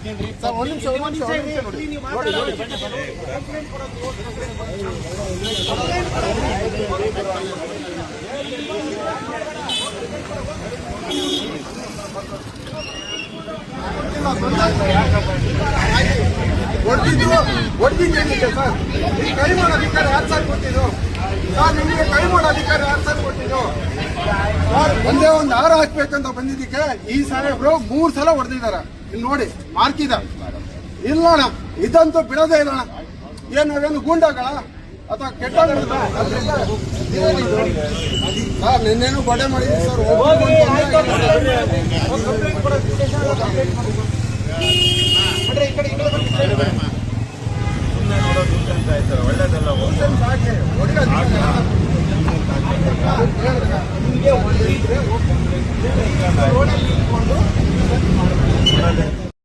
ಒಂದು ನಿಮಿಷ ಹೊಡೆದಿದ್ದೇನಿದೆ ಸರ್? ಈ ಕೈ ಮಾಡೋ ಅಧಿಕಾರ ಯಾರು ಸರ್ ಕೊಟ್ಟಿದ್ದು ಸರ್? ನಿಮಗೆ ಕೈ ಮಾಡೋ ಅಧಿಕಾರ ಯಾರು ಸರ್ ಕೊಟ್ಟಿದ್ದು? ಒಂದೇ ಒಂದು ಹಾರ ಹಾಕ್ಬೇಕಂತ ಬಂದಿದ್ದಕ್ಕೆ ಈ ಸಾಹೇಬ್ರು 3 ಸಲ ಹೊಡೆದಿದ್ದಾರೆ. ಇಲ್ಲಿ ನೋಡಿ ಮಾರ್ಕಿದ ಇಲ್ಲಣ್ಣ, ಇದಂತೂ ಬಿಡೋದೇ ಇಲ್ಲಣ್ಣ. ಏನು ನಾವೇನು ಗೂಂಡಾಗಳ ಅಥವಾ ಕೆಟ್ಟ ಸರ್? ನಿನ್ನೇನು ಬಡೆ ಮಾಡಿದ್ವಿ ಸರ್. ಒಳ್ಳೆದಲ್ಲ.